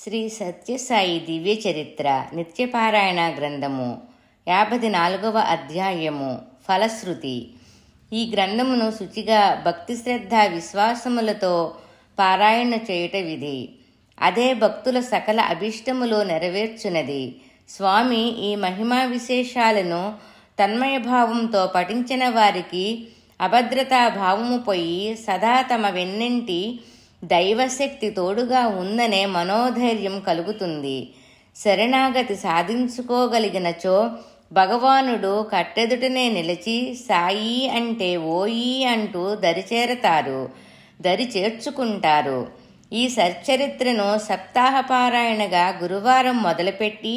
శ్రీ సత్యసాయి దివ్య చరిత్ర నిత్యపారాయణ గ్రంథము 54వ అధ్యాయము ఫలశ్రుతి. ఈ గ్రంథమును శుచిగా భక్తి శ్రద్ధ విశ్వాసములతో పారాయణ చేయుట విధి. అదే భక్తుల సకల అభిష్టములు నెరవేర్చునది. స్వామి ఈ మహిమా విశేషాలను తన్మయ భావంతో పఠించిన వారికి అభద్రతా భావము పోయి సదా తమ వెన్నంటి దైవశక్తి తోడుగా ఉందనే మనోధైర్యం కలుగుతుంది. శరణాగతి సాధించుకోగలిగినచో భగవానుడు కట్టెదుటనే నిలిచి సాయి అంటే ఓయి అంటూ దరి చేర్చుకుంటారు. ఈ సచ్చరిత్రను సప్తాహ పారాయణగా గురువారం మొదలుపెట్టి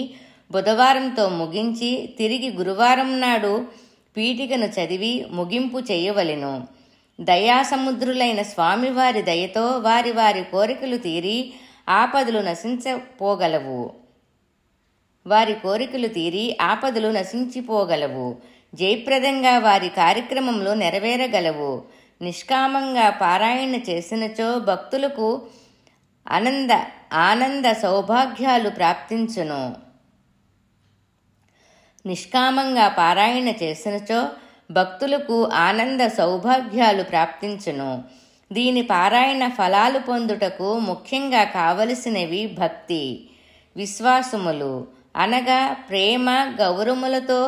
బుధవారంతో ముగించి తిరిగి గురువారం నాడు పీఠికను చదివి ముగింపు చేయవలెను. దయాసముద్రులైన స్వామివారి దయతో వారి వారి కోరికలు తీరి ఆపదలు నశించిపోగలవు. జయప్రదంగా వారి కార్యక్రమంలో నెరవేరగలవు. నిష్కామంగా పారాయణ చేసినచో భక్తులకు ఆనంద సౌభాగ్యాలు ప్రాప్తించును. నిష్కామంగా పారాయణ చేసినచో భక్తులకు ఆనంద సౌభాగ్యాలు ప్రాప్తించును. దీని పారాయణ ఫలాలు పొందుటకు ముఖ్యంగా కావలసినవి భక్తి, విశ్వాసములు అనగా ప్రేమ గౌరవములతో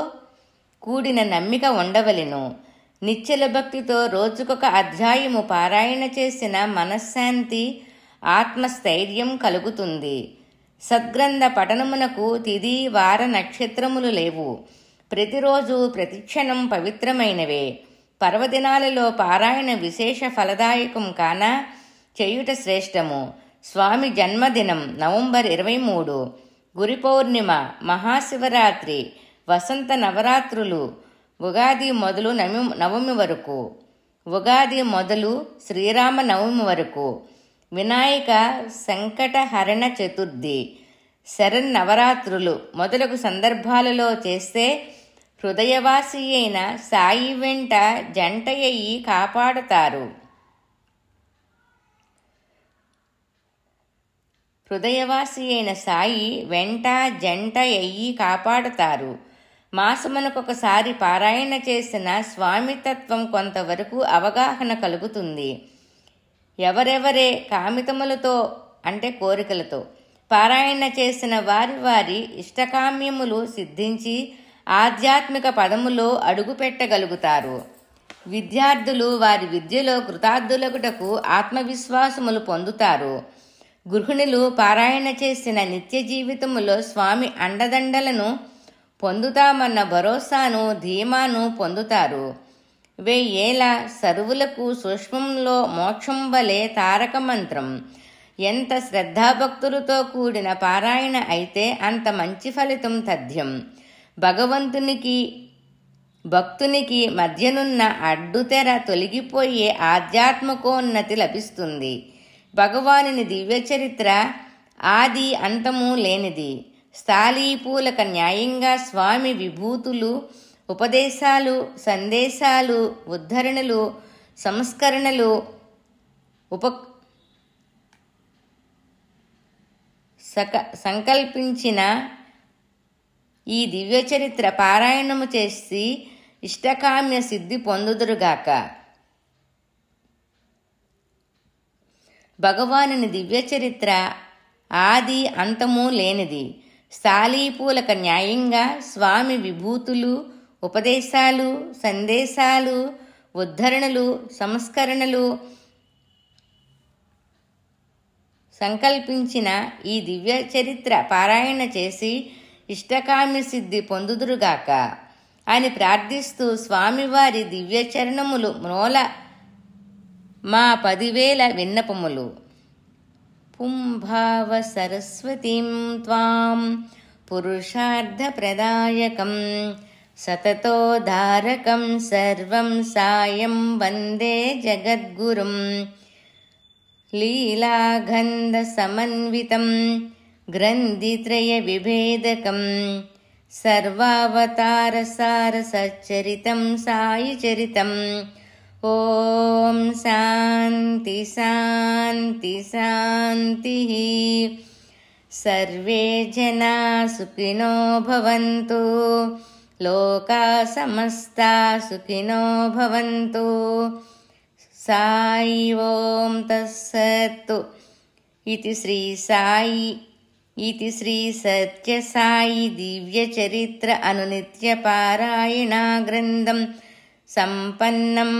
కూడిన నమ్మిక ఉండవలెను. నిశ్చల భక్తితో రోజుకొక అధ్యాయము పారాయణ చేసిన మనశ్శాంతి, ఆత్మస్థైర్యం కలుగుతుంది. సద్గ్రంథ పఠనమునకు తిథి వార నక్షత్రములు లేవు. ప్రతిరోజు ప్రతిక్షణం పవిత్రమైనవే. పర్వదినాలలో పారాయణ విశేష ఫలదాయకం కాన చేయుట శ్రేష్టము. స్వామి జన్మదినం నవంబర్ 23, గురి పౌర్ణిమ, మహాశివరాత్రి, వసంత నవరాత్రులు, ఉగాది మొదలు నవమి వరకు, ఉగాది మొదలు శ్రీరామ నవమి వరకు, వినాయక సంకటహరణ చతుర్థి, శరన్నవరాత్రులు మొదలగు సందర్భాలలో చేస్తే హృదయవాసి అయిన సాయి వెంట జంటయ్యి కాపాడుతారు. మాసమునకొకసారి పారాయణ చేసిన స్వామితత్వం కొంతవరకు అవగాహన కలుగుతుంది. ఎవరెవరే కామితములతో అంటే కోరికలతో పారాయణ చేసిన వారి ఇష్టకామ్యములు సిద్ధించి ఆధ్యాత్మిక పదములో అడుగుపెట్టగలుగుతారు. విద్యార్థులు వారి విద్యలో కృతార్థులగుటకు ఆత్మవిశ్వాసములు పొందుతారు. గృహిణులు పారాయణ చేసిన నిత్య జీవితములో స్వామి అండదండలను పొందుతామన్న భరోసాను ధీమాను పొందుతారు. 1000 ఏళ్ల సరువులకు సూక్ష్మంలో మోక్షం వలె తారక మంత్రం. ఎంత శ్రద్ధాభక్తులతో కూడిన పారాయణ అయితే అంత మంచి ఫలితం తథ్యం. భక్తునికి మధ్యనున్న అడ్డుతెర తొలగిపోయే ఆధ్యాత్మికోన్నతి లభిస్తుంది. భగవానుని దివ్య చరిత్ర ఆది అంతము లేనిది. స్థాళీపూలక న్యాయంగా స్వామి విభూతులు, ఉపదేశాలు, సందేశాలు, ఉద్ధరణలు, సంస్కరణలు సంకల్పించిన ఈ దివ్య చరిత్ర పారాయణము చేసి ఇష్టకామ్య సిద్ధి పొందుదురుగాక. భగవానుని దివ్య చరిత్ర ఆది అంతము లేనిది. స్థాళీపూలక న్యాయంగా స్వామి విభూతులు, ఉపదేశాలు, సందేశాలు, ఉద్ధరణలు, సంస్కరణలు సంకల్పించిన ఈ దివ్య చరిత్ర పారాయణ చేసి ఇష్టకామ్య సిద్ధి పొందుదురుగాక అని ప్రార్థిస్తూ స్వామివారి దివ్య చరణములు మ్రోల మా 10,000 విన్నపములు. పుంభావ సరస్వతీం త్వాం పురుషార్థ ప్రదాయకం సతతోధారకం సర్వం సాయం వందే జగద్గురుం లీలాగంధ సమన్వితం గ్రంథిత్రయ విభేదకం సర్వావతారసార సచ్చరితం సాయి చరితం. ఓం శాంతి శాంతి శాంతి. सर्वे जना सुखिनो भवन्तु लोका समस्ता सुखिनो भवन्तु साई ओम तत्सत् इति श्री सत्य साई दिव्य चरित्र अनुनित्य पारायणा ग्रंथं संपन्नम्।